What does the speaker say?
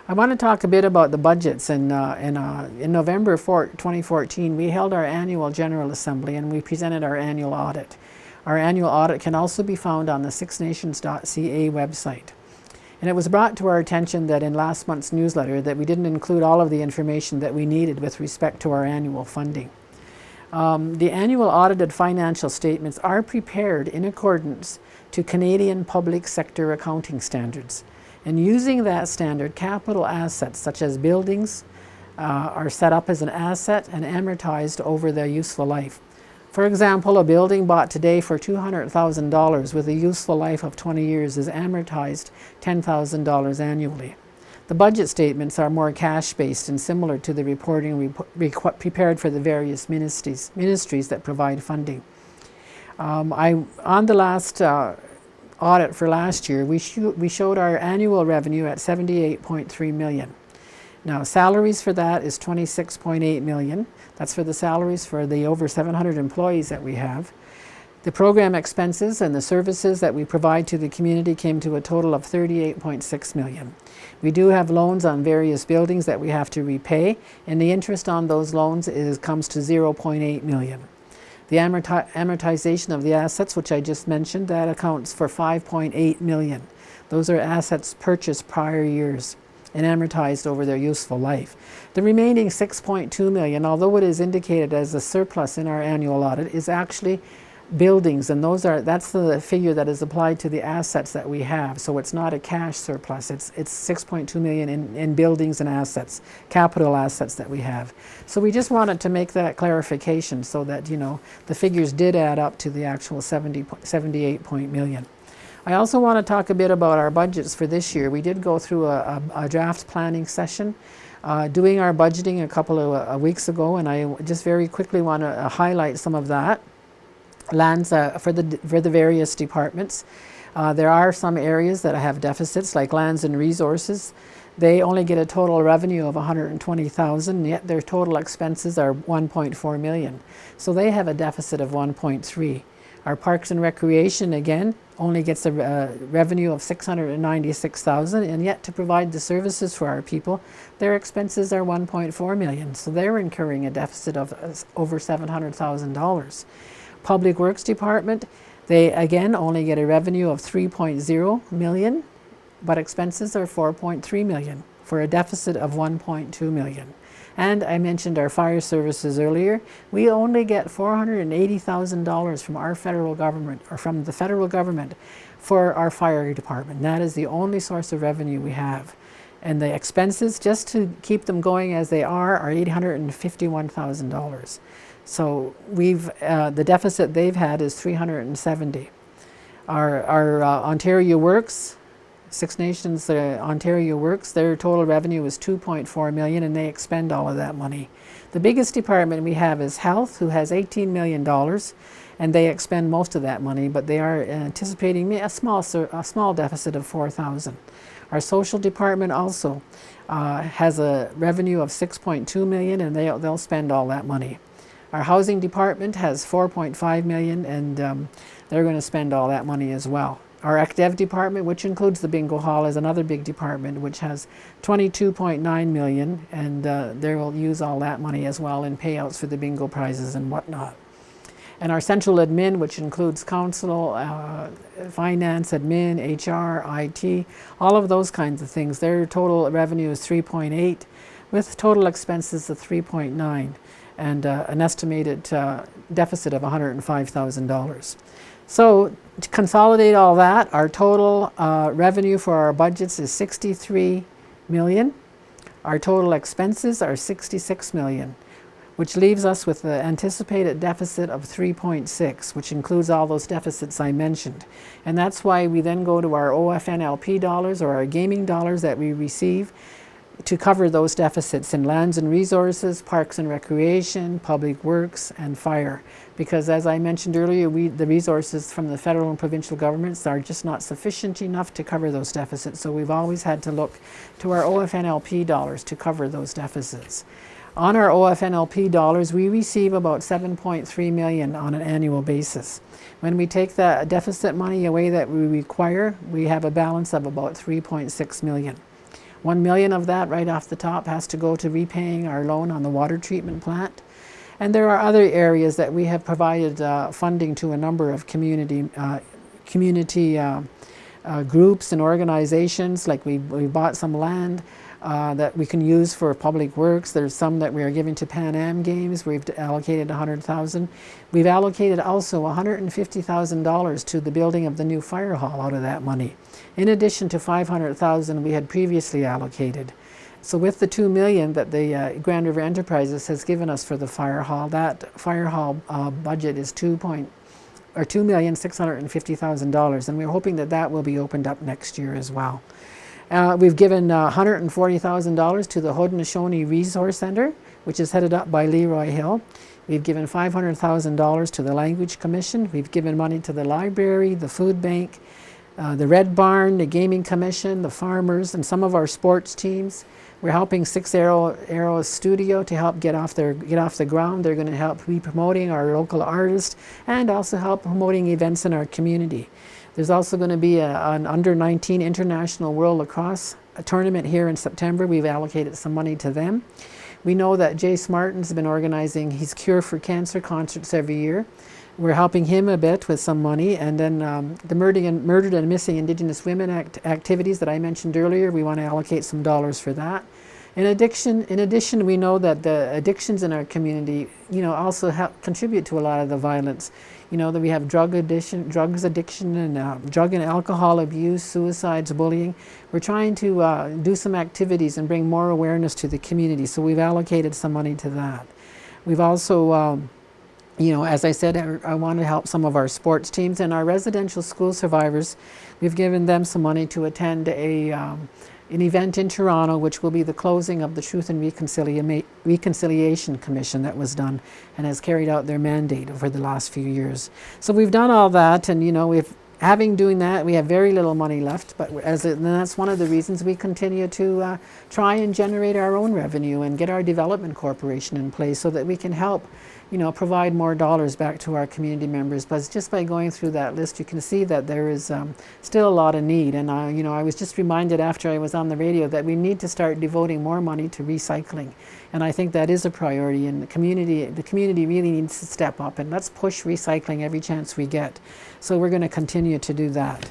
I want to talk a bit about the budgets. In November 2014, we held our annual General Assembly and we presented our annual audit. Our annual audit can also be found on the sixnations.ca website. And it was brought to our attention that in last month's newsletter that we didn't include all of the information that we needed with respect to our annual funding. The annual audited financial statements are prepared in accordance to Canadian public sector accounting standards. And using that standard, capital assets such as buildings are set up as an asset and amortized over their useful life. For example, a building bought today for $200,000 with a useful life of 20 years is amortized $10,000 annually. The budget statements are more cash-based and similar to the reporting prepared for the various ministries that provide funding. On the last audit for last year, we showed our annual revenue at $78.3 million. Now, salaries for that is $26.8 million. That's for the salaries for the over 700 employees that we have. The program expenses and the services that we provide to the community came to a total of $38.6 million. We do have loans on various buildings that we have to repay, and the interest on those loans comes to $0.8 million. The amortization of the assets, which I just mentioned, that accounts for $5.8 million. Those are assets purchased prior years and amortized over their useful life. The remaining $6.2 million, although it is indicated as a surplus in our annual audit, is actually buildings, and that's the figure that is applied to the assets that we have. So it's not a cash surplus. It's $6.2 million in buildings and assets, capital assets that we have. So we just wanted to make that clarification so that the figures did add up to the actual $78 million. I also want to talk a bit about our budgets for this year. We did go through a draft planning session, doing our budgeting a couple of weeks ago, and I just very quickly want to highlight some of that. Lands for the various departments. There are some areas that have deficits, like lands and resources. They only get a total revenue of $120,000, yet their total expenses are $1.4 million. So they have a deficit of $1.3. Our Parks and Recreation, again, only gets a revenue of $696,000, and yet to provide the services for our people, their expenses are $1.4 million. So they're incurring a deficit of over $700,000. Public Works Department, they again only get a revenue of $3.0 million, but expenses are $4.3 million for a deficit of $1.2 million. And I mentioned our fire services earlier. We only get $480,000 from our federal government, or from the federal government, for our fire department. That is the only source of revenue we have. And the expenses, just to keep them going as they are $851,000. So the deficit they've had is $370,000. Our Ontario Works, Six Nations Ontario Works, their total revenue is $2.4 million, and they expend all of that money. The biggest department we have is Health, who has $18 million, and they expend most of that money, but they are anticipating a small deficit of $4,000. Our Social Department also has a revenue of $6.2 million, and they'll spend all that money. Our Housing Department has $4.5 million, and they're going to spend all that money as well. Our AcDev Department, which includes the Bingo Hall, is another big department which has $22.9 million, and they will use all that money as well in payouts for the bingo prizes and whatnot. And our Central Admin, which includes Council, Finance, Admin, HR, IT, all of those kinds of things, their total revenue is $3.8, with total expenses of $3.9. and an estimated deficit of $105,000. So to consolidate all that, our total revenue for our budgets is $63 million. Our total expenses are $66 million, which leaves us with the anticipated deficit of 3.6, which includes all those deficits I mentioned. And that's why we then go to our OFNLP dollars, or our gaming dollars that we receive, to cover those deficits in lands and resources, parks and recreation, public works, and fire. Because as I mentioned earlier, the resources from the federal and provincial governments are just not sufficient enough to cover those deficits. So we've always had to look to our OFNLP dollars to cover those deficits. On our OFNLP dollars, we receive about $7.3 million on an annual basis. When we take the deficit money away that we require, we have a balance of about $3.6 million. 1 million of that right off the top has to go to repaying our loan on the water treatment plant. And there are other areas that we have provided funding to a number of community groups and organizations. Like we bought some land that we can use for public works. There's some that we are giving to Pan Am Games. We've allocated $100,000. We've allocated also $150,000 to the building of the new fire hall out of that money, in addition to $500,000 we had previously allocated. So with the $2 million that the Grand River Enterprises has given us for the fire hall, that fire hall budget is $2,650,000, and we're hoping that that will be opened up next year as well. We've given $140,000 to the Haudenosaunee Resource Center, which is headed up by Leroy Hill. We've given $500,000 to the Language Commission. We've given money to the library, the food bank, the Red Barn, the Gaming Commission, the farmers, and some of our sports teams. We're helping Six Arrows Studio to help get off the ground. They're going to help be promoting our local artists and also help promoting events in our community. There's also going to be an under-19 International World Lacrosse tournament here in September. We've allocated some money to them. We know that Jace Martin's been organizing his Cure for Cancer concerts every year. We're helping him a bit with some money. And then the Murdered and Missing Indigenous Women activities that I mentioned earlier, we want to allocate some dollars for that. In addition, we know that the addictions in our community, also contribute to a lot of the violence. That we have drugs addiction and drug and alcohol abuse, suicides, bullying. We're trying to do some activities and bring more awareness to the community, so we've allocated some money to that. We've also, as I said, I want to help some of our sports teams and our residential school survivors. We've given them some money to attend an event in Toronto, which will be the closing of the Truth and Reconciliation Commission that was done and has carried out their mandate over the last few years. So we've done all that, and having doing that, we have very little money left, but and that's one of the reasons we continue to try and generate our own revenue and get our development corporation in place so that we can help provide more dollars back to our community members. But just by going through that list, you can see that there is still a lot of need. And I was just reminded after I was on the radio that we need to start devoting more money to recycling. And I think that is a priority, and the community really needs to step up, and let's push recycling every chance we get. So we're going to continue to do that.